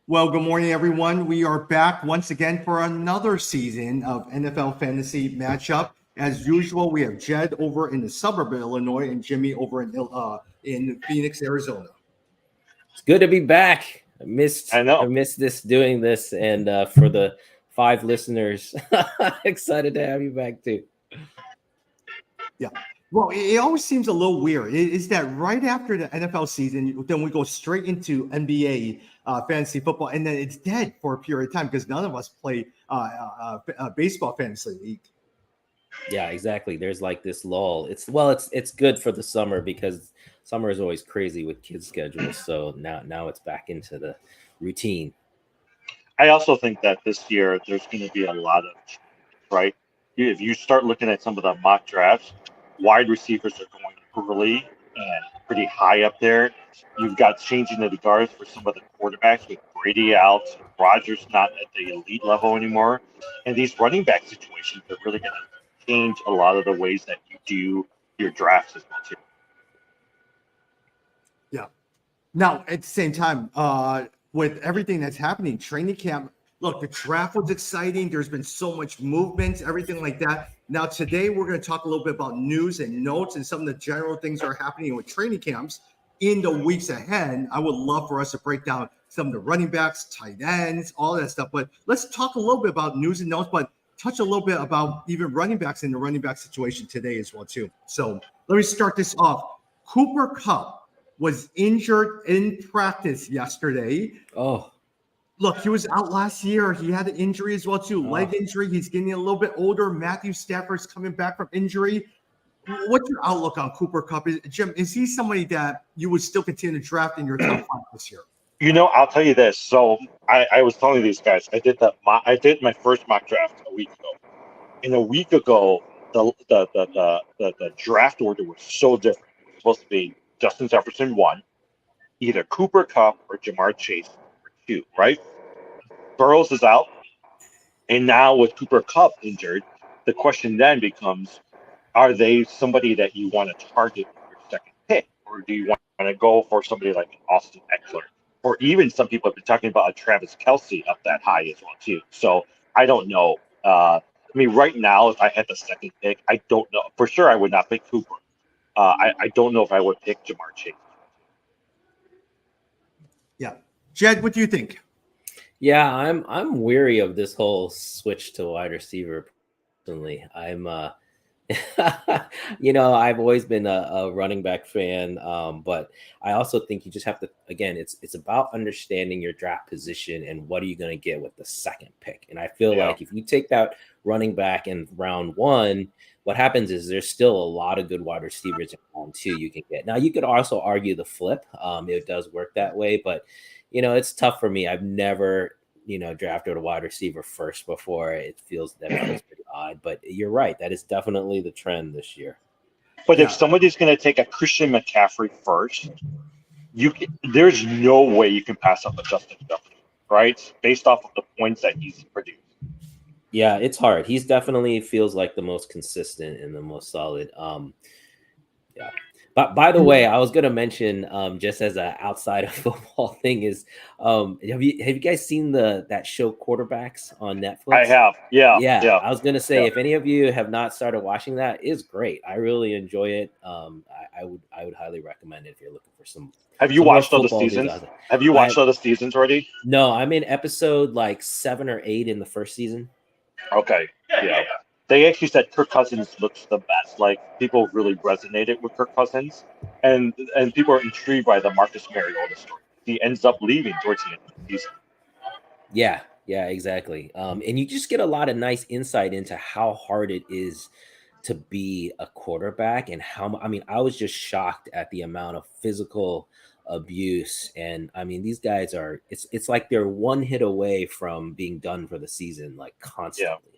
Well, good morning, everyone. We are back once again for another season of NFL Fantasy Matchup. As usual, we have Jed over in the suburb of Illinois and Jimmy over in Phoenix, Arizona. It's good to be back. I missed doing this, and for the 5 listeners, excited to have you back too. Yeah. Well, it always seems a little weird. Is that right after the NFL season, then we go straight into NBA fantasy football, and then it's dead for a period of time because none of us play baseball fantasy league. Yeah, exactly. There's like this lull. It's good for the summer because summer is always crazy with kids' schedules. So now it's back into the routine. I also think that this year there's going to be a lot of, right? If you start looking at some of the mock drafts, wide receivers are going early and pretty high up there. You've got changing of the guards for some of the quarterbacks with Brady out, Rodgers not at the elite level anymore. And these running back situations are really going to change a lot of the ways that you do your drafts as well, too. Yeah. Now, at the same time, with everything that's happening, training camp, look, the draft was exciting. There's been so much movement, everything like that. Now, today, we're going to talk a little bit about news and notes and some of the general things that are happening with training camps in the weeks ahead. I would love for us to break down some of the running backs, tight ends, all that stuff. But let's talk a little bit about news and notes, but touch a little bit about even running backs in the running back situation today as well, too. So let me start this off. Cooper Kupp was injured in practice yesterday. Oh, look, he was out last year. He had an injury as well, too. Leg injury. He's getting a little bit older. Matthew Stafford's coming back from injury. What's your outlook on Cooper Kupp? Jim, is he somebody that you would still continue to draft in your top 5 this year? I'll tell you this. So I was telling these guys, I did my first mock draft a week ago. And a week ago, the draft order was so different. It was supposed to be Justin Jefferson 1, either Cooper Kupp or Jamar Chase 2, right? Burrows is out. And now with Cooper Kupp injured, the question then becomes, are they somebody that you want to target with your second pick? Or do you want to go for somebody like Austin Eckler? Or even some people have been talking about a Travis Kelce up that high as well, too. So I don't know. Right now, if I had the second pick, I don't know. For sure, I would not pick Cooper. I don't know if I would pick Jamar Chase. Yeah. Jed, what do you think? Yeah, I'm weary of this whole switch to wide receiver. Personally, I'm I've always been a running back fan, but I also think you just have to, again, it's about understanding your draft position and what are you going to get with the second pick. And I feel like if you take that running back in round 1, what happens is there's still a lot of good wide receivers in round 2 you can get. Now, you could also argue the flip. It does work that way, but it's tough for me. I've never drafted a wide receiver first before. It feels pretty odd, but you're right. That is definitely the trend this year. But if somebody's going to take a Christian McCaffrey first, there's no way you can pass up a Justin Jefferson, right? Based off of the points that he's produced. Yeah, it's hard. He's definitely feels like the most consistent and the most solid. Yeah. But by the way, I was going to mention just as an outside of football thing is, have you guys seen that show Quarterbacks on Netflix? I have. Yeah. I was going to say, if any of you have not started watching that, it's great. I really enjoy it. I would highly recommend it if you're looking for some. Have you watched all the seasons? Have you watched all the seasons already? No, I'm in episode like 7 or 8 in the first season. Okay. Yeah. They actually said Kirk Cousins looks the best. Like, people really resonated with Kirk Cousins, and people are intrigued by the Marcus Mariota story. He ends up leaving towards the end of the season. Yeah, exactly. And you just get a lot of nice insight into how hard it is to be a quarterback, and I was just shocked at the amount of physical abuse. And these guys it's like they're one hit away from being done for the season, like constantly.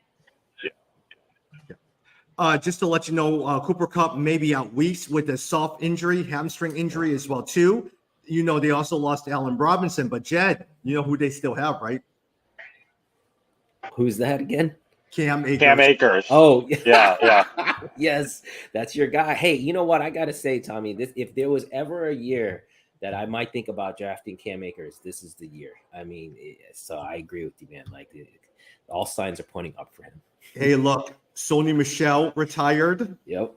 Just to let you know, Cooper Kupp may be out weeks with a soft injury, hamstring injury as well, too. They also lost Allen Robinson, but Jed, you know who they still have, right? Who's that again? Cam Akers. Cam Akers. Oh, yeah. Yes, that's your guy. Hey, you know what? I got to say, Tommy, if there was ever a year that I might think about drafting Cam Akers, this is the year. I mean, so I agree with you, man. Like all signs are pointing up for him. Hey, look, Sony Michelle retired. Yep.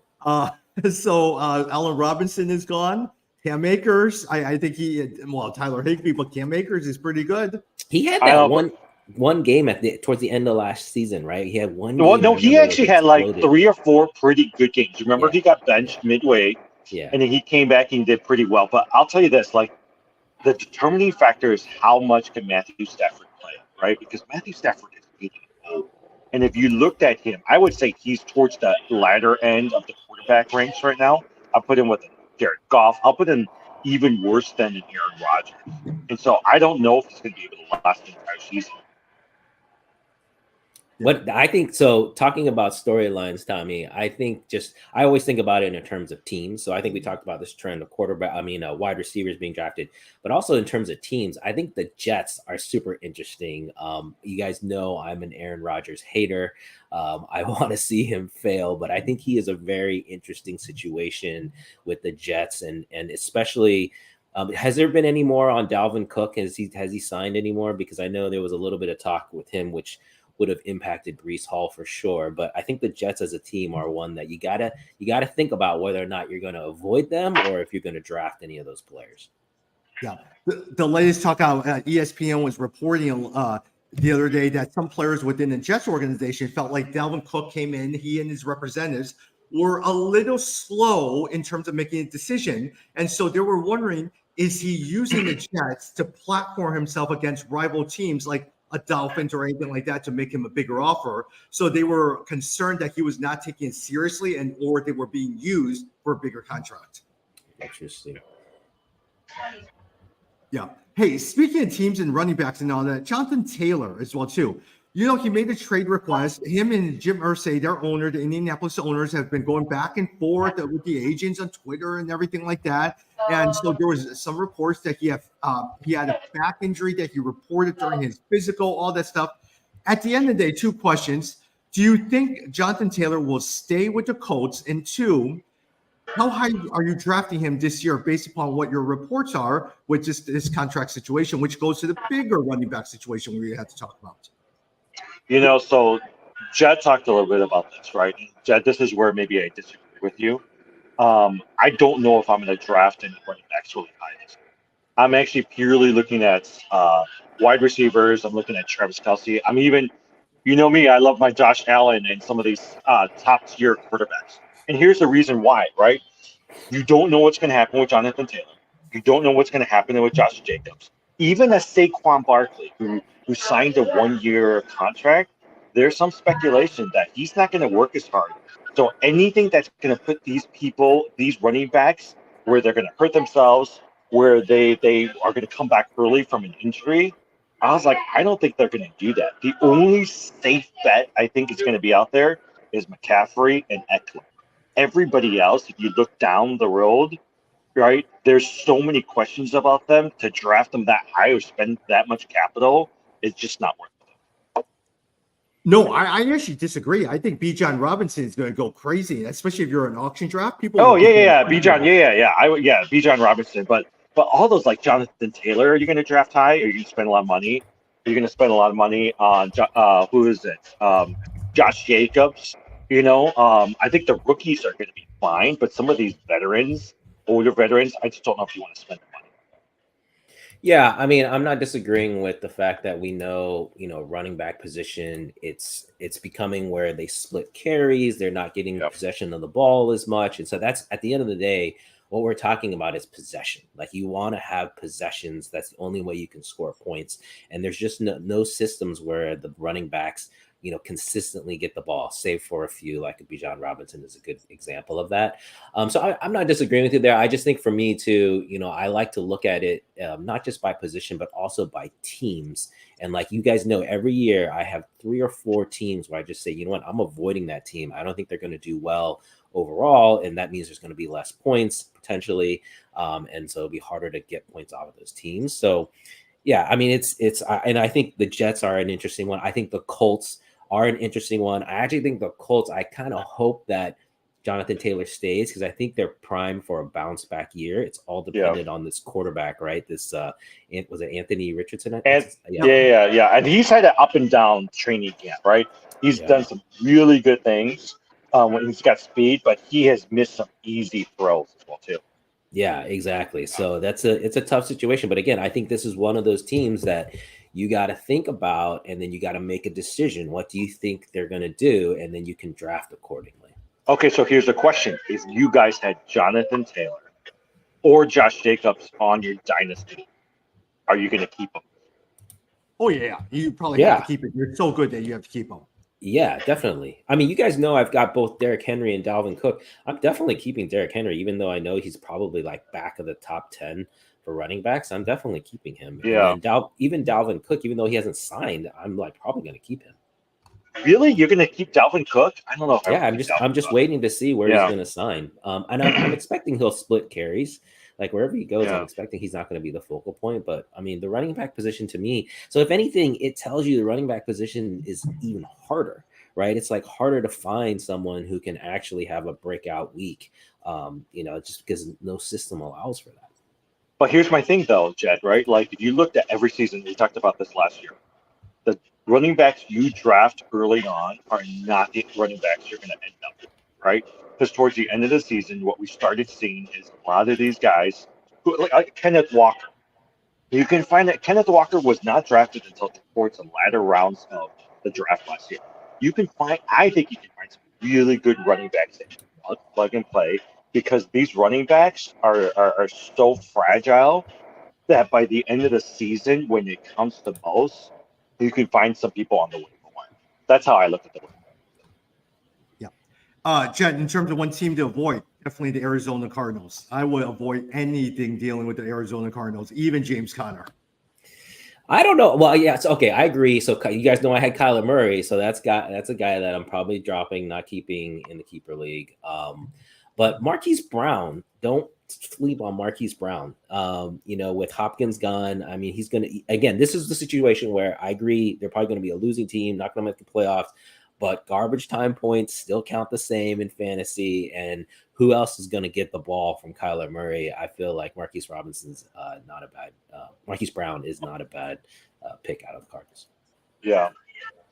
So Allen Robinson is gone. Cam Akers, I think Tyler Higbee, but Cam Akers is pretty good. He had that one game towards the end of last season, right? He had one. Well, game, no, he actually had like 3 or 4 pretty good games. Remember, he got benched midway, and then he came back and did pretty well. But I'll tell you this: like the determining factor is how much can Matthew Stafford play, right? Because Matthew Stafford is getting old, and if you looked at him, I would say he's towards the latter end of the quarterback ranks right now. I'll put him with Jared Goff. I'll put him even worse than an Aaron Rodgers, and so I don't know if he's going to be able to last the entire season. What I think, so talking about storylines, Tommy, I always think about it in terms of teams. So I think we talked about this trend of wide receivers being drafted, but also in terms of teams, I think the Jets are super interesting. You guys know I'm an Aaron Rodgers hater. I want to see him fail, but I think he is a very interesting situation with the Jets, and especially. Has there been any more on Dalvin Cook? Has he signed anymore? Because I know there was a little bit of talk with him, which would have impacted Breece Hall for sure. But I think the Jets as a team are one that you gotta think about whether or not you're going to avoid them or if you're going to draft any of those players. Yeah, the latest talk out ESPN was reporting the other day that some players within the Jets organization felt like Dalvin Cook came in, he and his representatives were a little slow in terms of making a decision, and so they were wondering, is he using the Jets to platform himself against rival teams like a Dolphins or anything like that to make him a bigger offer? So they were concerned that he was not taking it seriously or they were being used for a bigger contract. Interesting. Yeah. Hey, speaking of teams and running backs and all that, Jonathan Taylor as well too. You know, he made a trade request. Him and Jim Irsay, their owner, the Indianapolis owners, have been going back and forth with the agents on Twitter and everything like that. And so there was some reports that he had a back injury that he reported during his physical, all that stuff. At the end of the day, 2 questions. Do you think Jonathan Taylor will stay with the Colts? And 2, how high are you drafting him this year based upon what your reports are with just this contract situation, which goes to the bigger running back situation we had to talk about? You know, so Jed talked a little bit about this, right? Jed, this is where maybe I disagree with you. I don't know if I'm going to draft any running backs really high. I'm actually purely looking at wide receivers. I'm looking at Travis Kelce. I'm even, you know me, I love my Josh Allen and some of these top tier quarterbacks. And here's the reason why, right? You don't know what's going to happen with Jonathan Taylor. You don't know what's going to happen with Josh Jacobs. Even a Saquon Barkley, who signed a 1-year contract, there's some speculation that he's not going to work as hard. So anything that's going to put these running backs, where they're going to hurt themselves, where they are going to come back early from an injury, I was like, I don't think they're going to do that. The only safe bet I think is going to be out there is McCaffrey and Eckler. Everybody else, if you look down the road, right, there's so many questions about them. To draft them that high or spend that much capital is just not worth it. No, I actually disagree. I think Bijan Robinson is going to go crazy, especially if you're an auction draft. People. Bijan Robinson. But all those like Jonathan Taylor, are you going to draft high? Or are you going to spend a lot of money? Are you going to spend a lot of money on who is it? Josh Jacobs. You know, I think the rookies are going to be fine, but some of these older veterans, I just don't know if you want to spend the money. Yeah, I mean, I'm not disagreeing with the fact that we know, running back position, it's becoming where they split carries. They're not getting possession of the ball as much. And so that's, at the end of the day, what we're talking about is possession. Like, you want to have possessions. That's the only way you can score points. And there's just no systems where the running backs, consistently get the ball, save for a few, like Bijan Robinson is a good example of that. So I'm not disagreeing with you there. I just think for me too, I like to look at it not just by position, but also by teams. And like you guys know, every year I have 3 or 4 teams where I just say, you know what, I'm avoiding that team. I don't think they're going to do well overall. And that means there's going to be less points potentially. And so it'll be harder to get points out of those teams. So yeah, I mean, it's and I think the Jets are an interesting one. I think the Colts are an interesting one. I actually think the Colts, I kind of hope that Jonathan Taylor stays, because I think they're primed for a bounce back year. It's all dependent on this quarterback, right? This was it Anthony Richardson? Yeah. And he's had an up and down training camp, right? He's done some really good things when he's got speed, but he has missed some easy throws as well too. Yeah, exactly. So it's a tough situation. But again, I think this is one of those teams that you got to think about, and then you got to make a decision. What do you think they're going to do? And then you can draft accordingly. Okay, so here's the question. If you guys had Jonathan Taylor or Josh Jacobs on your dynasty, are you going to keep them? Oh, yeah. You probably have to keep it. You're so good that you have to keep them. Yeah, definitely. I mean, you guys know I've got both Derrick Henry and Dalvin Cook. I'm definitely keeping Derrick Henry, even though I know he's probably like back of the top 10 for running backs. I'm definitely keeping him. Yeah. And even Dalvin Cook, even though he hasn't signed, I'm like probably going to keep him. Really? You're going to keep Dalvin Cook? I don't know. I'm just waiting to see where he's going to sign. And I'm expecting he'll split carries. Like wherever he goes, I'm expecting he's not going to be the focal point. But I mean, the running back position to me. So if anything, it tells you the running back position is even harder, right? It's like harder to find someone who can actually have a breakout week. Just because no system allows for that. But here's my thing, though, Jed. Right? Like if you looked at every season, we talked about this last year. The running backs you draft early on are not the running backs you're going to end up with, right? Because towards the end of the season, what we started seeing is a lot of these guys, like Kenneth Walker. You can find that Kenneth Walker was not drafted until towards the latter rounds of the draft last year. I think you can find some really good running backs that you can plug and play, because these running backs are so fragile that by the end of the season, when it comes to most, you can find some people on the waiver wire. That's how I look at the waiver. Jed, in terms of one team to avoid, definitely the Arizona Cardinals. I would avoid anything dealing with the Arizona Cardinals, even James Conner. I don't know. Well, yeah, it's okay. I agree. So you guys know I had Kyler Murray, so that's a guy that I'm probably dropping, not keeping in the keeper league. But Marquise Brown, don't sleep on Marquise Brown. With Hopkins gone, I mean, he's going to, again, this is the situation where I agree they're probably going to be a losing team, not going to make the playoffs, but garbage time points still count the same in fantasy. And who else is going to get the ball from Kyler Murray? I feel like Marquise Brown is not a bad pick out of the Cardinals. Yeah.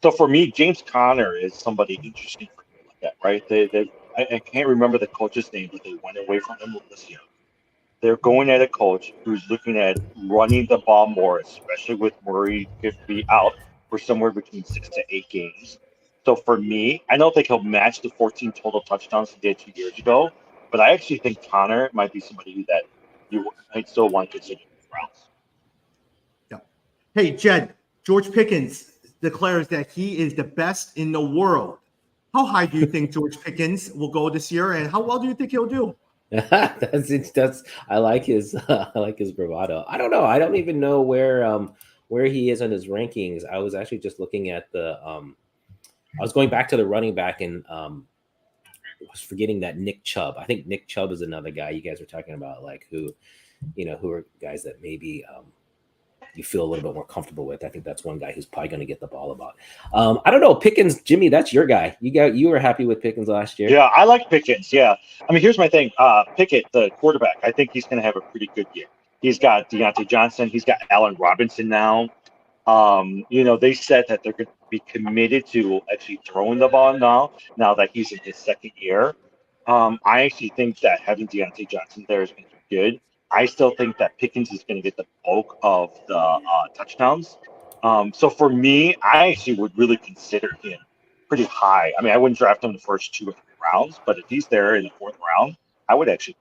So for me, James Conner is somebody interesting for me like that, right? I can't remember the coach's name, but they went away from him this year. They're going at a coach who's looking at running the ball more, especially with Murray could be out for somewhere between 6 to 8 games. So for me, I don't think he'll match the 14 total touchdowns he did 2 years ago, but I actually think Conner might be somebody that you might still want to consider in the Browns. Yeah. Hey, Jed, George Pickens declares that he is the best in the world. How high do you think George Pickens will go this year, and how well do you think he'll do? I like his bravado. I don't know. I don't even know where he is on his rankings. I was actually just looking at I was going back to the running back and was forgetting that Nick Chubb. I think Nick Chubb is another guy you guys were talking about, like who are guys that maybe you feel a little bit more comfortable with. I think that's one guy who's probably going to get the ball about. I don't know. Pickens, Jimmy, that's your guy. You were happy with Pickens last year. Yeah, I like Pickens. Yeah. I mean, here's my thing. Pickett, the quarterback, I think he's going to have a pretty good year. He's got Deontay Johnson. He's got Allen Robinson now. They said that they're going to be committed to actually throwing the ball now that he's in his second year. I actually think that having Deontay Johnson there is going to be good. I still think that Pickens is going to get the bulk of the touchdowns. So for me, I actually would really consider him pretty high. I mean, I wouldn't draft him the first 2 or 3 rounds, but if he's there in the 4th round, I would actually.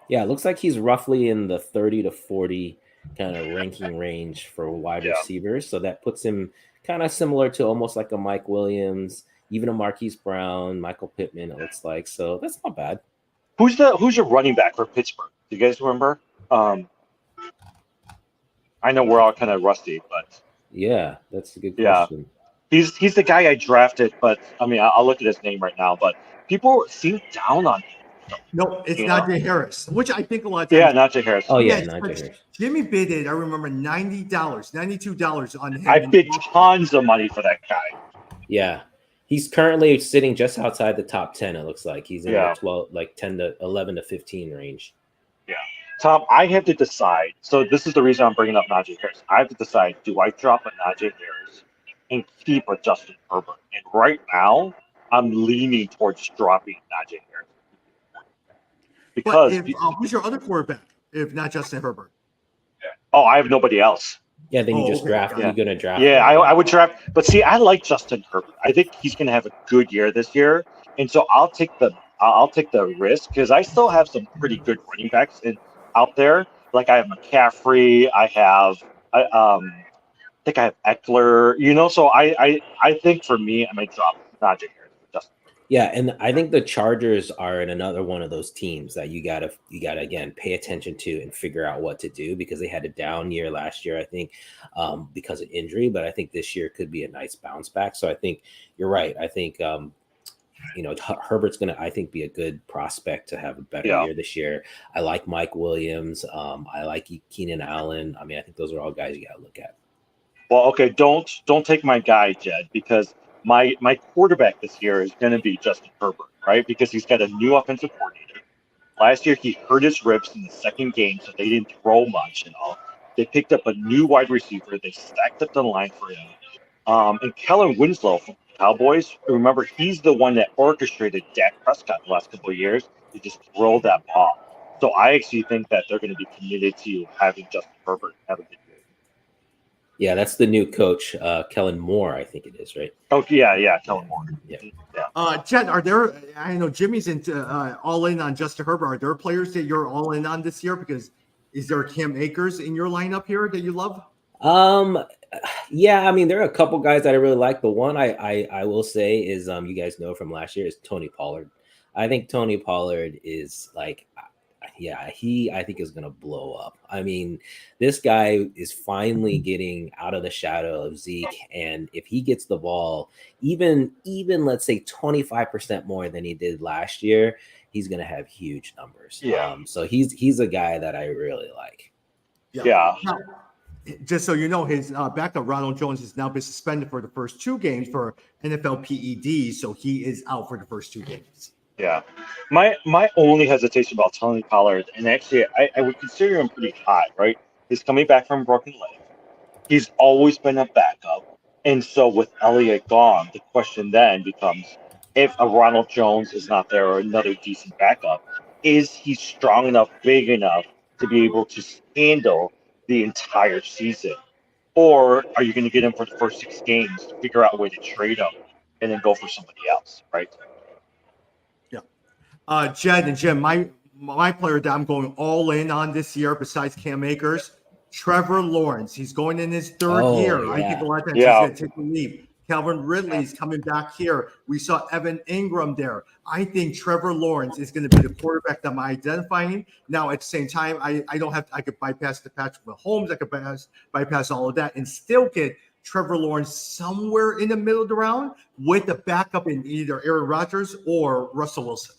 Yeah, it looks like he's roughly in the 30 to 40 kind of ranking range for wide receivers. So that puts him kind of similar to almost like a Mike Williams, even a Marquise Brown, Michael Pittman, it looks like. So that's not bad. Who's your running back for Pittsburgh? Do you guys remember? I know we're all kind of rusty, but yeah, that's a good question. He's the guy I drafted, but I mean, I'll look at his name right now. But people seem down on him. No, it's Najee Harris, which I think a lot of times. Yeah, Najee Harris. Oh yeah, Najee Harris. Jimmy bid it. I remember $92 on him. I bid tons of money for that guy. Yeah. He's currently sitting just outside the top 10. It looks like he's in Yeah. the 12, like 10 to 11 to 15 range. Tom, I have to decide. So this is the reason I'm bringing up Najee Harris. I have to decide: do I drop a Najee Harris and keep a Justin Herbert? And right now, I'm leaning towards dropping Najee Harris But because if who's your other quarterback? If not Justin Herbert. I have nobody else. Yeah, then you Oh, just okay, draft. got it. You're gonna draft. Yeah, him. I would draft. But see, I like Justin Herbert. I think he's going to have a good year this year, and so I'll take the risk because I still have some pretty good running backs out there. Like I have McCaffrey, I think I have Eckler. So I think for me, I might drop Najee Harris. Justin. Yeah, and I think the Chargers are in another one of those teams that you gotta again pay attention to and figure out what to do because they had a down year last year, I think, because of injury. But I think this year could be a nice bounce back. So I think you're right. I think Herbert's gonna, I think, be a good prospect to have a better year this year. I like Mike Williams. I like Keenan Allen. I mean, I think those are all guys you gotta look at. Well, okay, don't take my guy, Jed, because my quarterback this year is going to be Justin Herbert, right? Because he's got a new offensive coordinator. Last year, he hurt his ribs in the second game, so they didn't throw much and all. They picked up a new wide receiver. They stacked up the line for him. And Kellen Winslow from the Cowboys, remember, he's the one that orchestrated Dak Prescott the last couple of years to just throw that ball. So I actually think that they're going to be committed to having Justin Herbert have a good year. Yeah, that's the new coach, Kellen Moore, I think it is, right? Oh, yeah, Kellen Moore. Yeah. Jen, are there? I know Jimmy's all in on Justin Herbert. Are there players that you're all in on this year? Because is there Cam Akers in your lineup here that you love? Yeah, I mean, there are a couple guys that I really like. The one I will say is, you guys know from last year, is Tony Pollard. I think Tony Pollard is like, I think is going to blow up. I mean, this guy is finally getting out of the shadow of Zeke. And if he gets the ball, even let's say 25% more than he did last year, he's going to have huge numbers. Yeah. So he's a guy that I really like. Yeah. Now, just so you know, his backup Ronald Jones has now been suspended for the first 2 games for NFL PED, so he is out for the first 2 games. Yeah. My only hesitation about Tony Pollard, and actually I would consider him pretty hot, right? He's coming back from a broken leg. He's always been a backup. And so with Elliott gone, the question then becomes, if a Ronald Jones is not there or another decent backup, is he strong enough, big enough to be able to handle the entire season? Or are you going to get him for the first 6 games to figure out a way to trade him and then go for somebody else, right? Jed and Jim, my player that I'm going all in on this year, besides Cam Akers, Trevor Lawrence. He's going in his 3rd year. Yeah. I think a lot of times he's going to take the lead. Calvin Ridley's coming back here. We saw Evan Ingram there. I think Trevor Lawrence is going to be the quarterback that I'm identifying. Now, at the same time, I could bypass the Patrick Mahomes. I could bypass all of that and still get Trevor Lawrence somewhere in the middle of the round with a backup in either Aaron Rodgers or Russell Wilson.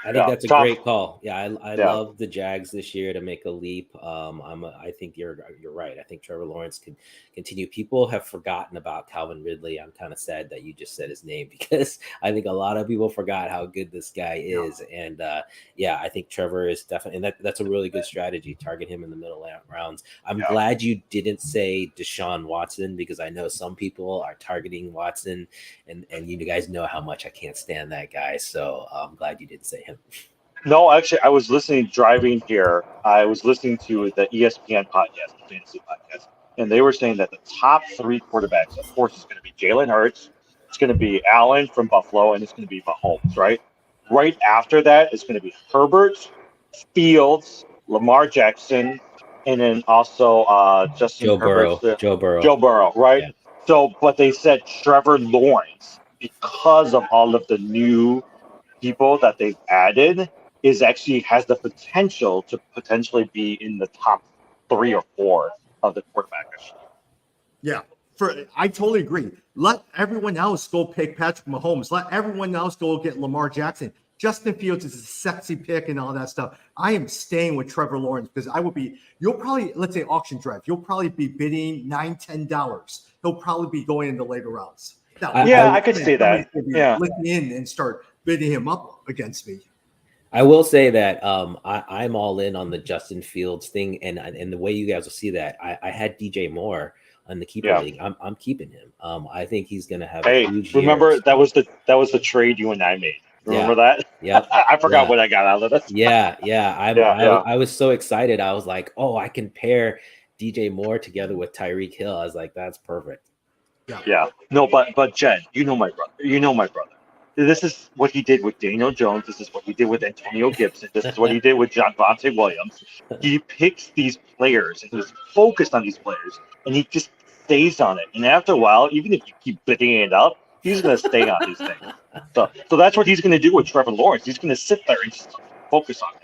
I think that's a great call. Yeah, I love the Jags this year to make a leap. I think you're right. I think Trevor Lawrence can continue. People have forgotten about Calvin Ridley. I'm kind of sad that you just said his name because I think a lot of people forgot how good this guy is. And I think Trevor is definitely, and that's a really good strategy. Target him in the middle rounds. I'm glad you didn't say Deshaun Watson because I know some people are targeting Watson, and you guys know how much I can't stand that guy. So I'm glad you didn't say him. No, actually, I was driving here. I was listening to the ESPN podcast, the fantasy podcast, and they were saying that the top 3 quarterbacks, of course, is going to be Jalen Hurts, it's going to be Allen from Buffalo, and it's going to be Mahomes, right? Right after that, it's going to be Herbert, Fields, Lamar Jackson, and then also Justin Herbert. Joe Burrow, right? Yeah. So, but they said Trevor Lawrence, because of all of the new people that they've added, has the potential to potentially be in the top 3 or 4 of the quarterbacks. Yeah, I totally agree. Let everyone else go pick Patrick Mahomes. Let everyone else go get Lamar Jackson. Justin Fields is a sexy pick and all that stuff. I am staying with Trevor Lawrence because you'll probably, let's say auction draft, you'll probably be bidding $9-10. He'll probably be going in the later rounds. Now, I could see that. Yeah. Listen in and start bidding him up against me. I will say that I'm all in on the Justin Fields thing, and the way you guys will see that, I had DJ Moore on the keeper league. I'm keeping him. I think he's going to have a huge year. Remember that was the trade you and I made. Remember that? Yeah. I forgot what I got out of this. I was so excited. I was like, oh, I can pair DJ Moore together with Tyreek Hill. I was like, that's perfect. Yeah. No, but Jen, you know my brother. This is what he did with Daniel Jones. This is what he did with Antonio Gibson. This is what he did with Javonte Williams. He picks these players and he's focused on these players, and he just stays on it. And after a while, even if you keep bidding it up, he's going to stay on these things. So that's what he's going to do with Trevor Lawrence. He's going to sit there and just focus on it.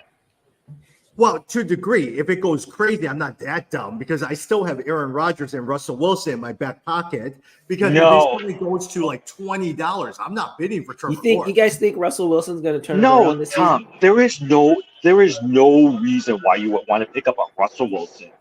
Well, to a degree, if it goes crazy, I'm not that dumb because I still have Aaron Rodgers and Russell Wilson in my back pocket because if it only goes to like $20, I'm not bidding for Trevor Lawrence. You guys think Russell Wilson's going to turn around this Tom, season? there is no reason why you would want to pick up a Russell Wilson.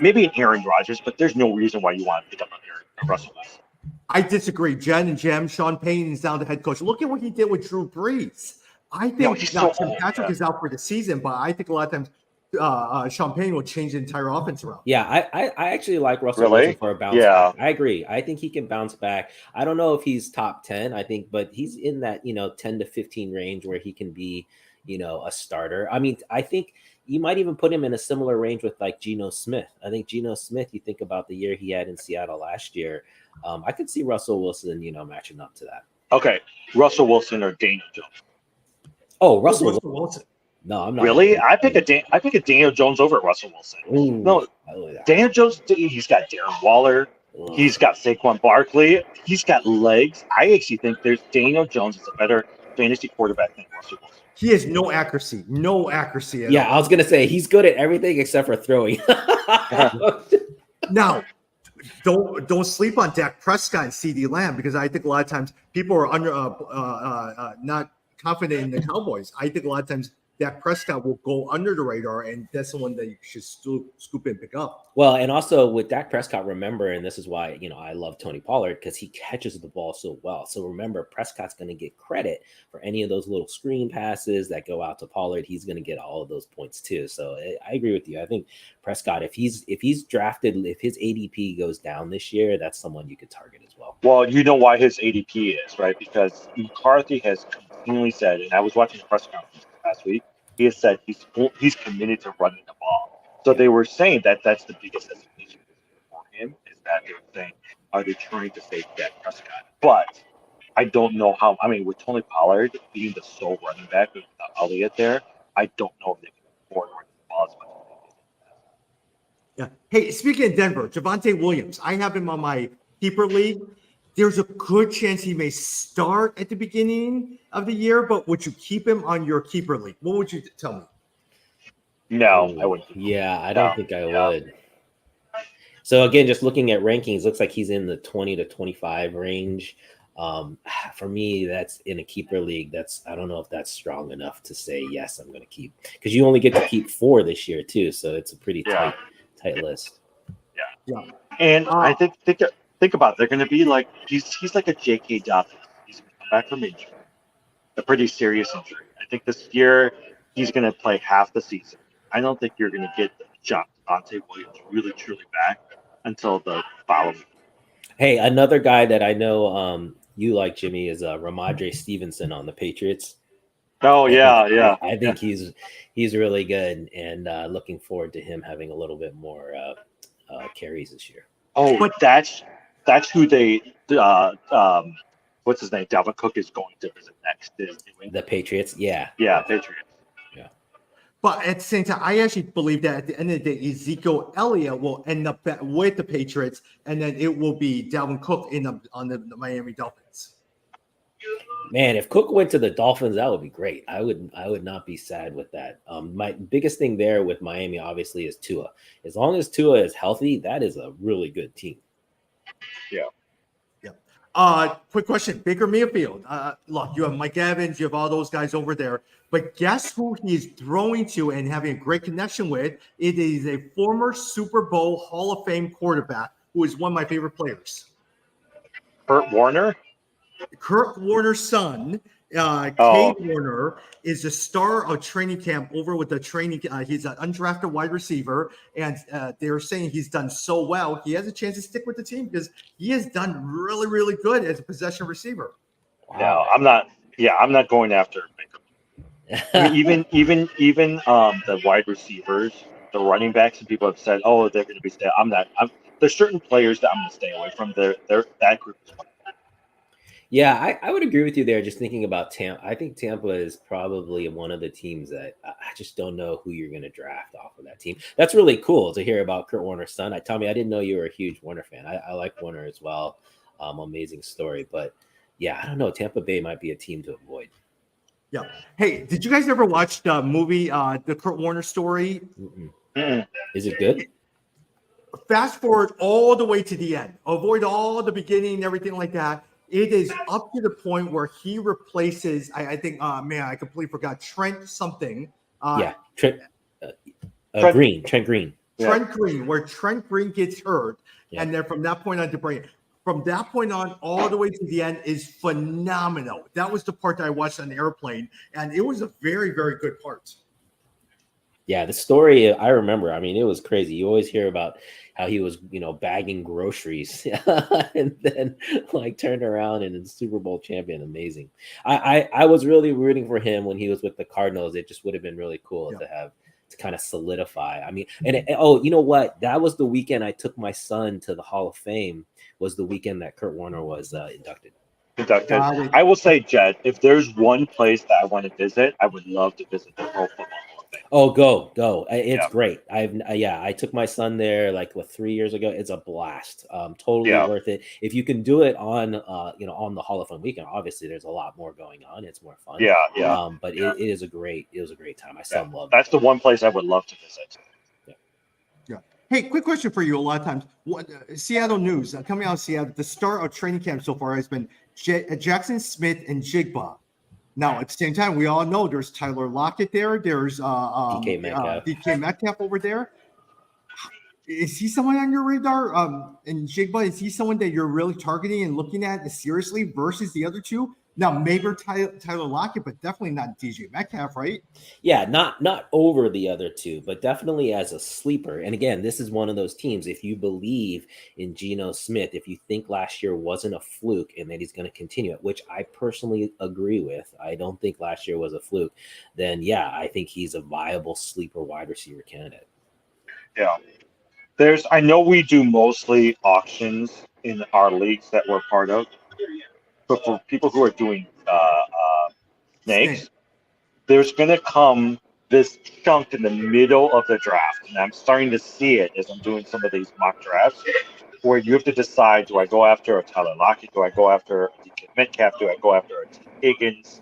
Maybe an Aaron Rodgers, but there's no reason why you want to pick up a Russell Wilson. I disagree. Jen and Jem, Sean Payton is now the head coach. Look at what he did with Drew Brees. I think Tim Patrick is out for the season, but I think a lot of times Sean Payton will change the entire offense around. Yeah, I actually like Russell Wilson for a bounce back. I agree. I think he can bounce back. I don't know if he's top 10, but he's in that, 10 to 15 range where he can be, a starter. I mean, I think you might even put him in a similar range with like Geno Smith. I think Geno Smith, you think about the year he had in Seattle last year. I could see Russell Wilson, matching up to that. Okay, Russell Wilson or Daniel Jones? Oh, Russell Wilson. No, I'm not. Really? I pick a Daniel Jones over Russell Wilson. Ooh, no, Daniel Jones. He's got Darren Waller. He's got Saquon Barkley. He's got legs. I actually think Daniel Jones is a better fantasy quarterback than Russell Wilson. He has no accuracy at all. I was gonna say he's good at everything except for throwing. Now, don't sleep on Dak Prescott and CeeDee Lamb because I think a lot of times people are not confident in the Cowboys. I think a lot of times Dak Prescott will go under the radar, and that's the one that you should scoop and pick up. Well, and also with Dak Prescott, remember, and this is why, I love Tony Pollard because he catches the ball so well. So remember, Prescott's going to get credit for any of those little screen passes that go out to Pollard. He's going to get all of those points too. So I agree with you. I think Prescott, if he's drafted, if his ADP goes down this year, that's someone you could target as well. Well, you know why his ADP is, right? Because McCarthy has continually said, and I was watching the press conference last week, he has said he's committed to running the ball. So they were saying that that's the biggest hesitation for him is that they're saying, are they trying to save Dak Prescott? But I don't know how. I mean, with Tony Pollard being the sole running back with Elliott there, I don't know if they can afford running the ball as much as they did. Yeah. Hey, speaking of Denver, Javonte Williams, I have him on my keeper league. There's a good chance he may start at the beginning of the year, but would you keep him on your keeper league? What would you tell me? No, I wouldn't. Yeah, I don't think I would. So again, just looking at rankings, looks like he's in the 20 to 25 range. For me, that's in a keeper league. I don't know if that's strong enough to say, yes, I'm going to keep, because you only get to keep 4 this year too. So it's a pretty tight list. Yeah. And I think about it. They're going to be like he's like a J.K. Dobbins. He's going to come back from injury, a pretty serious injury. I think this year he's going to play half the season. I don't think you're going to get Javonte Williams really truly back until the following. Hey, another guy that I know you like, Jimmy, is Ramondre Stevenson on the Patriots. Oh yeah. I think he's really good, and looking forward to him having a little bit more carries this year. Oh, but that's who they what's his name? Dalvin Cook is going to visit next. The Patriots, yeah, Patriots. Yeah. But at the same time, I actually believe that at the end of the day, Ezekiel Elliott will end up with the Patriots, and then it will be Dalvin Cook on the Miami Dolphins. Man, if Cook went to the Dolphins, that would be great. I would not be sad with that. My biggest thing there with Miami, obviously, is Tua. As long as Tua is healthy, that is a really good team. Yeah. Quick question. Baker Mayfield. Look, you have Mike Evans, you have all those guys over there. But guess who he's throwing to and having a great connection with? It is a former Super Bowl Hall of Fame quarterback who is one of my favorite players. Kurt Warner. Kurt Warner's son, Oh. Cade Warner, is the star of training camp over with the training. He's an undrafted wide receiver, and they're saying he's done so well. He has a chance to stick with the team because he has done really, really good as a possession receiver. No, I'm not. Yeah, I'm not going after Baker. I mean, even the wide receivers, the running backs, and people have said, "Oh, they're going to be stay." I'm not. There's certain players that I'm going to stay away from. That group. Yeah, I would agree with you there. Just thinking about Tampa, I think Tampa is probably one of the teams that I just don't know who you're going to draft off of that team. That's really cool to hear about Kurt Warner's son. Tommy, I didn't know you were a huge Warner fan. I like Warner as well. Amazing story, but yeah, I don't know. Tampa Bay might be a team to avoid. Yeah. Hey, did you guys ever watch the movie, the Kurt Warner story? Is it good? Fast forward all the way to the end. Avoid all the beginning and everything like that. It is up to the point where he replaces, I think, I completely forgot, Trent something. Trent Green. Trent Green. Trent Green, where Trent Green gets hurt. Yeah. And then from that point on to bring it. From that point on, all the way to the end is phenomenal. That was the part that I watched on the airplane, and it was a very, very good part. Yeah, the story I remember. I mean, it was crazy. You always hear about how he was, bagging groceries, and then turned around and is Super Bowl champion. Amazing. I was really rooting for him when he was with the Cardinals. It just would have been really cool to kind of solidify. I mean, you know what? That was the weekend I took my son to the Hall of Fame. Was the weekend that Kurt Warner was inducted. I will say, Jed, if there's one place that I want to visit, I would love to visit the Pro Football Hall of Fame. Oh, go! It's great. I took my son there 3 years ago. It's a blast. Totally worth it. If you can do it on on the Hall of Fame weekend. Obviously, there's a lot more going on. It's more fun. But it was a great time. My son loved it. That's the one place I would love to visit. Hey, quick question for you. A lot of times, Seattle news coming out of Seattle, the start of training camp so far has been Jackson Smith and Jigba. Now, at the same time, we all know there's Tyler Lockett there. There's DK Metcalf over there. Is he someone on your radar? And Jigba, is he someone that you're really targeting and looking at seriously versus the other two? Now, maybe Tyler Lockett, but definitely not DJ Metcalf, right? Yeah, not over the other two, but definitely as a sleeper. And again, this is one of those teams. If you believe in Geno Smith, if you think last year wasn't a fluke and that he's going to continue it, which I personally agree with, I don't think last year was a fluke, then yeah, I think he's a viable sleeper wide receiver candidate. Yeah. I know we do mostly auctions in our leagues that we're part of. But for people who are doing snakes, there's going to come this chunk in the middle of the draft. And I'm starting to see it as I'm doing some of these mock drafts where you have to decide, do I go after a Tyler Lockett? Do I go after a DK Metcalf? Do I go after a T. Higgins?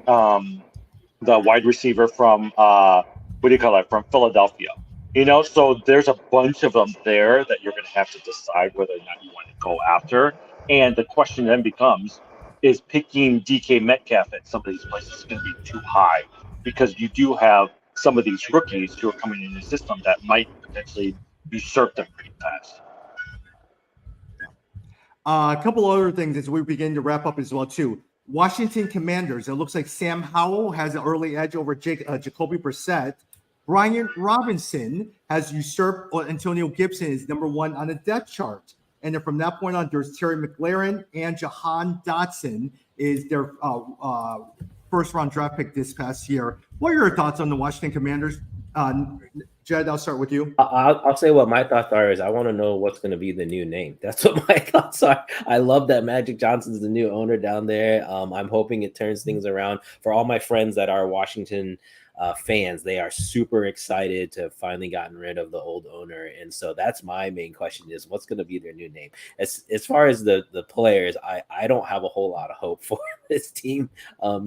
The wide receiver from, from Philadelphia. So there's a bunch of them there that you're going to have to decide whether or not you want to go after. And the question then becomes, is picking DK Metcalf at some of these places going to be too high? Because you do have some of these rookies who are coming in the system that might potentially usurp them pretty fast. A couple other things as we begin to wrap up as well, too. Washington Commanders. It looks like Sam Howell has an early edge over Jacoby Brissett. Brian Robinson has usurped Antonio Gibson is number one on the depth chart. And then from that point on, there's Terry McLaurin and Jahan Dotson is their first-round draft pick this past year. What are your thoughts on the Washington Commanders? Jed, I'll start with you. I'll say what my thoughts are is I want to know what's going to be the new name. That's what my thoughts are. I love that Magic Johnson's the new owner down there. I'm hoping it turns things around. For all my friends that are Washington fans, they are super excited to have finally gotten rid of the old owner. And so that's my main question is what's going to be their new name? As far as the players, I don't have a whole lot of hope for this team.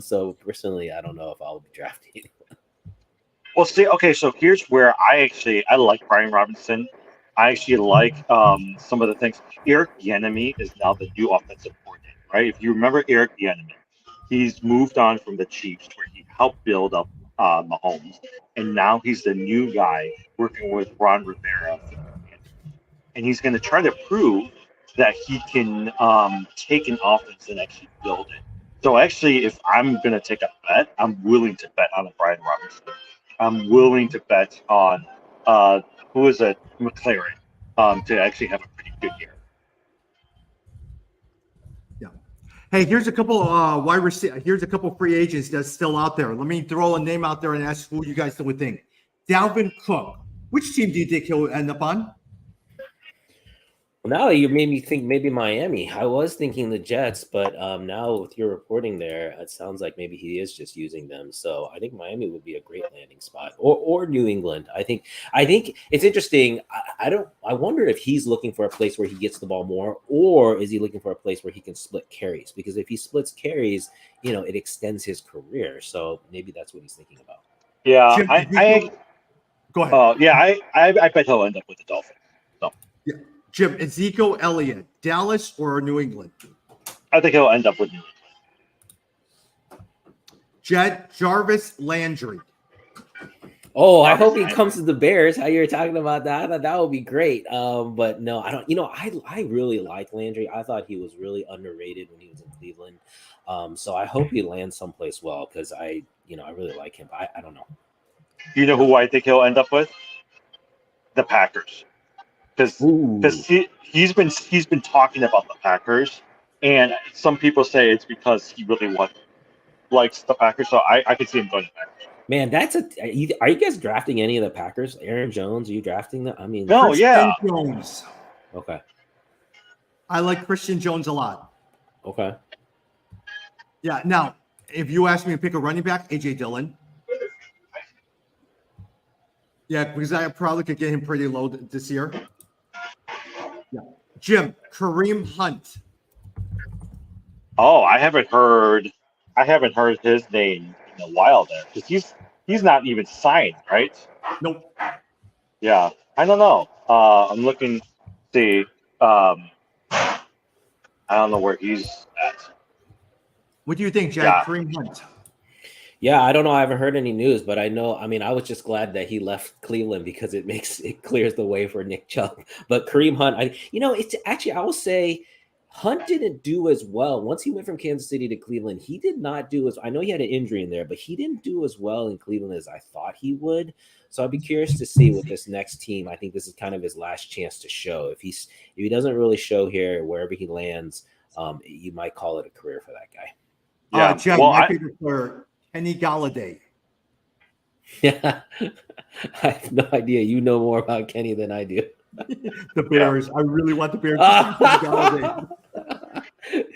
So personally, I don't know if I'll be drafting. Well, see, okay, so here's where I like Brian Robinson. I actually like some of the things. Eric Bieniemy is now the new offensive coordinator. right? If you remember Eric Bieniemy, he's moved on from the Chiefs where he helped build up Mahomes, and now he's the new guy working with Ron Rivera, and he's going to try to prove that he can take an offense and actually build it. So actually, if I'm going to take a bet, I'm willing to bet on a Brian Robinson. I'm willing to bet on who is it, McLaren, to actually have a pretty good year. Yeah. Hey, here's a couple wide receiver. Here's a couple free agents that's still out there. Let me throw a name out there and ask who you guys would think. Dalvin Cook. Which team do you think he'll end up on? Now you made me think maybe Miami. I was thinking the Jets, but now with your reporting there, it sounds like maybe he is just using them. So I think Miami would be a great landing spot, or New England. I think it's interesting. I wonder if he's looking for a place where he gets the ball more, or is he looking for a place where he can split carries? Because if he splits carries, it extends his career. So maybe that's what he's thinking about. Yeah, Jim, go ahead. I bet he'll end up with the Dolphins. So. Yeah. Jim, Ezekiel Elliott, Dallas or New England? I think he'll end up with New England. Jarvis Landry. Oh, I hope he comes to the Bears. How you're talking about that, I thought that would be great. But no, I don't. I really like Landry. I thought he was really underrated when he was in Cleveland. So I hope he lands someplace well because I really like him. But I don't know. You know who I think he'll end up with? The Packers. Because he's been talking about the Packers, and some people say it's because he really likes the Packers. So I could see him going to the Packers. Man, are you guys drafting any of the Packers? Aaron Jones, are you drafting them? I mean, no, Christian Jones. Okay. I like Christian Jones a lot. Okay. Yeah. Now, if you ask me to pick a running back, AJ Dillon. Yeah, because I probably could get him pretty low this year. Yeah. Jim, Kareem Hunt. Oh, I haven't heard his name in a while there because he's not even signed, right? Nope. Yeah, I don't know. I'm looking to see. I don't know where he's at. What do you think, Jack? Yeah. Kareem Hunt. Yeah, I don't know. I haven't heard any news, but I know. I mean, I was just glad that he left Cleveland because it clears the way for Nick Chubb. But Kareem Hunt, it's actually, I will say, Hunt didn't do as well once he went from Kansas City to Cleveland. He did not do as. I know he had an injury in there, but he didn't do as well in Cleveland as I thought he would. So I'd be curious to see with this next team. I think this is kind of his last chance to show. If he doesn't really show here, wherever he lands, you might call it a career for that guy. Yeah, Jim, my favorite player, Kenny Galladay. Yeah, I have no idea. You know more about Kenny than I do. The Bears. I really want the Bears to see Kenny Galladay.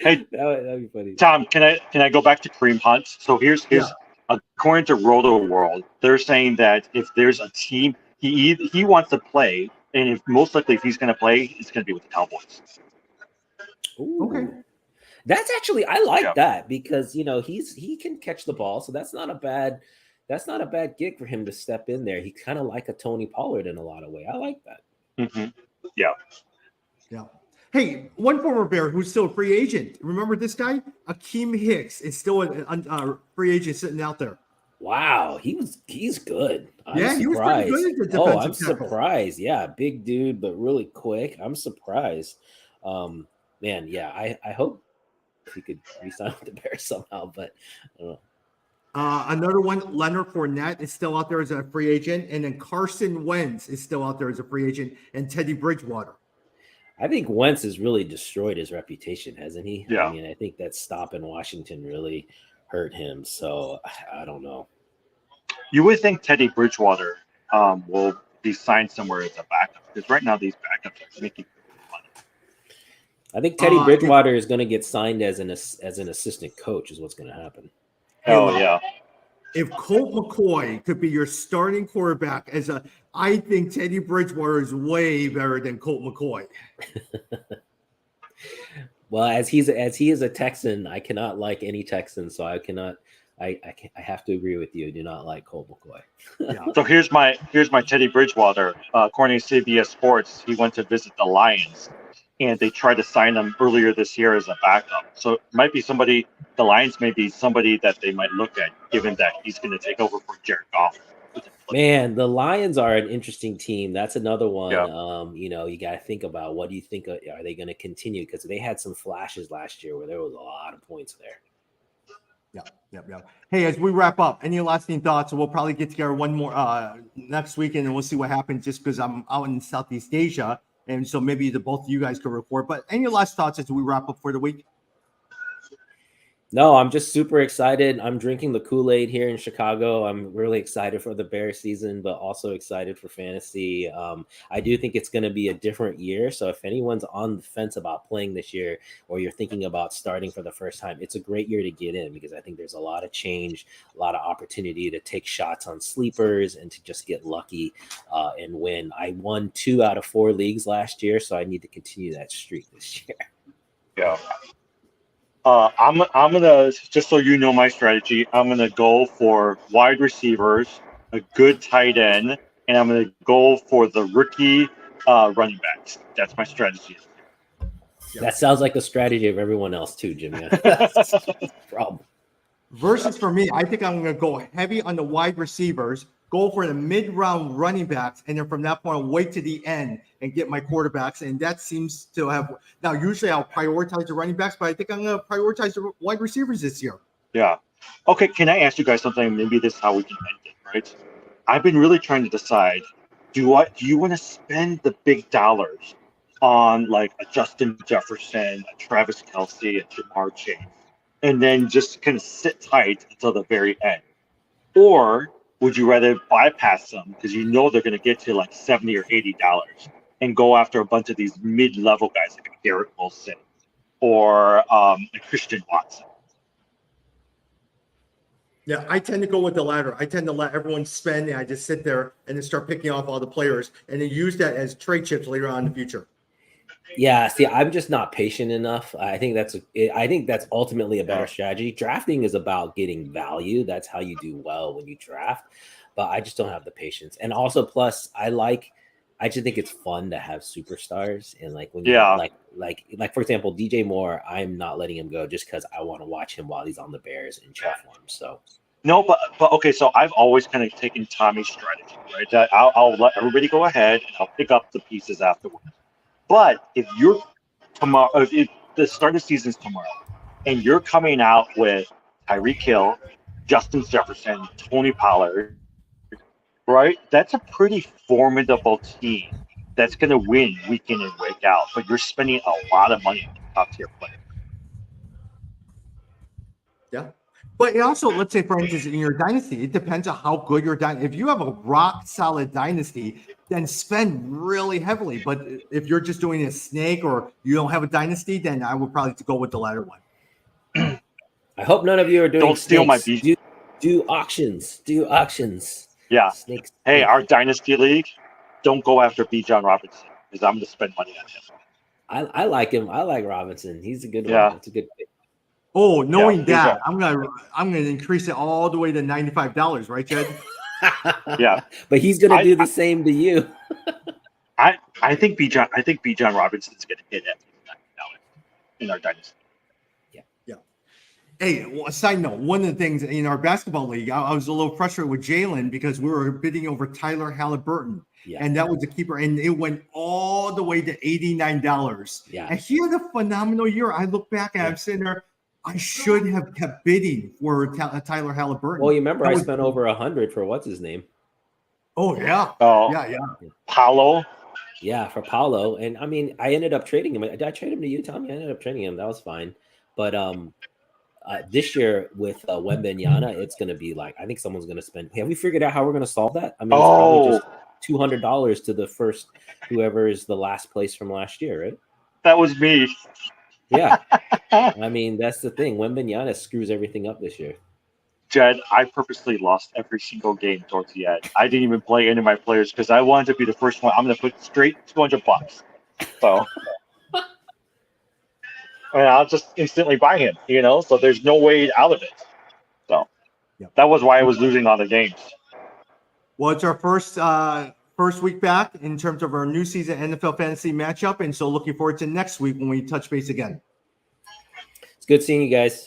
Hey, that'd be funny. Tom, can I go back to Kareem Hunt? So here's according to Roto World, they're saying that if there's a team he wants to play, and if most likely if he's going to play, it's going to be with the Cowboys. Ooh. Okay. That's actually, I like that because he can catch the ball, so that's not a bad gig for him to step in there. He's kind of like a Tony Pollard in a lot of ways. I like that. Mm-hmm. Yeah. Yeah. Hey, one former Bear who's still a free agent. Remember this guy? Akeem Hicks is still a free agent sitting out there. Wow, he's good. He was pretty good at the defensive I'm tackle. surprised. Yeah, big dude, but really quick. I'm surprised. Man, yeah, I hope he could resign with the Bears somehow, but I don't know. Another one, Leonard Fournette is still out there as a free agent, and then Carson Wentz is still out there as a free agent, and Teddy Bridgewater. I think Wentz has really destroyed his reputation, hasn't he? Yeah. I mean, I think that stop in Washington really hurt him. So I don't know. You would think Teddy Bridgewater will be signed somewhere as a backup because right now these backups are making money. I think Teddy Bridgewater is going to get signed as an assistant coach is what's going to happen. Oh, yeah. If Colt McCoy could be your starting quarterback I think Teddy Bridgewater is way better than Colt McCoy. Well, as he is a Texan, I cannot like any Texan, so I cannot. I have to agree with you. I do not like Colt McCoy. Yeah. So here's my Teddy Bridgewater. According to CBS Sports, he went to visit the Lions, and they tried to sign him earlier this year as a backup. So it might be somebody, the Lions may be somebody that they might look at, given that he's going to take over for Jared Goff. Man, the Lions are an interesting team. That's another one. Yeah. You got to think about, what do you think? Are they going to continue? Because they had some flashes last year where there was a lot of points there. Yeah. Hey, as we wrap up, any lasting thoughts? We'll probably get together one more next weekend, and we'll see what happens. Just because I'm out in Southeast Asia, and so maybe the both of you guys could report. But any last thoughts as we wrap up for the week? No, I'm just super excited. I'm drinking the Kool-Aid here in Chicago. I'm really excited for the Bears season, but also excited for fantasy. I do think it's going to be a different year. So if anyone's on the fence about playing this year, or you're thinking about starting for the first time, it's a great year to get in, because I think there's a lot of change, a lot of opportunity to take shots on sleepers and to just get lucky and win. I won 2 out of 4 leagues last year, so I need to continue that streak this year. Yeah. I'm gonna, just so you know my strategy, I'm gonna go for wide receivers, a good tight end, and I'm gonna go for the rookie running backs. That's my strategy. That sounds like the strategy of everyone else too, Jimmy. That's the problem. Versus for me, I think I'm going to go heavy on the wide receivers, go for the mid-round running backs, and then from that point, wait to the end and get my quarterbacks. And that seems to have – now, usually I'll prioritize the running backs, but I think I'm going to prioritize the wide receivers this year. Yeah. Okay, can I ask you guys something? Maybe this is how we can end it, right? I've been really trying to decide, do you want to spend the big dollars on like a Justin Jefferson, a Travis Kelce, a Jamar Chase, and then just kind of sit tight until the very end? Or would you rather bypass them because you know they're going to get to like $70 or $80 and go after a bunch of these mid-level guys like Garrett Wilson or Christian Watson? Yeah, I tend to go with the latter. I tend to let everyone spend, and I just sit there and then start picking off all the players and then use that as trade chips later on in the future. Yeah, see, I'm just not patient enough. I think that's ultimately a better strategy. Drafting is about getting value. That's how you do well when you draft. But I just don't have the patience. And also, plus, I just think it's fun to have superstars. And like when you like for example, DJ Moore, I'm not letting him go just because I want to watch him while he's on the Bears in cheer form. So no, but okay. So I've always kind of taken Tommy's strategy, right? That I'll let everybody go ahead and I'll pick up the pieces afterwards. But if you're tomorrow, if the start of the season is tomorrow, and you're coming out with Tyreek Hill, Justin Jefferson, Tony Pollard, right? That's a pretty formidable team that's going to win week in and week out. But you're spending a lot of money on top tier players. Yeah. But it also, let's say, for instance, in your dynasty, it depends on how good your dynasty. If you have a rock solid dynasty, then spend really heavily. But if you're just doing a snake or you don't have a dynasty, then I would probably go with the latter one. I hope none of you are doing Don't steal my beat. Do auctions. Do auctions. Yeah. Snakes. Hey, our dynasty league, don't go after Bijan Robinson because I'm going to spend money on him. I like him. I like Robinson. He's a good Yeah. one. It's a good pick. Oh, knowing that, I'm gonna increase it all the way to $95, right, Jed? Yeah, but he's gonna do the same to you. I think Bijan Robinson's gonna hit at $90 in our dynasty. Yeah. Hey, a side note, one of the things in our basketball league, I was a little frustrated with Jalen because we were bidding over Tyler Halliburton. Yeah. And that was the keeper, and it went all the way to $89. Yeah. And he had a phenomenal year. I look back and I'm sitting there, I should have kept bidding for Tyler Halliburton. Well, you remember I spent over 100 for what's his name? Oh yeah. Oh yeah. Paulo. Yeah, for Paulo. And I mean, I ended up trading him. Did I trade him to you, Tommy? I ended up trading him. That was fine. But this year with Wembanyama, it's going to be like, I think someone's going to spend. Have we figured out how we're going to solve that? I mean, it's probably just $200 to the first, whoever is the last place from last year, right? That was me. Yeah. I mean, that's the thing. Wembanyama screws everything up this year. Jed, I purposely lost every single game towards the end. I didn't even play any of my players because I wanted to be the first one. I'm going to put straight $200. So, and I'll just instantly buy him, so there's no way out of it. So that was why I was losing all the games. Well, it's our first first week back in terms of our new season NFL fantasy matchup. And so looking forward to next week when we touch base again. It's good seeing you guys.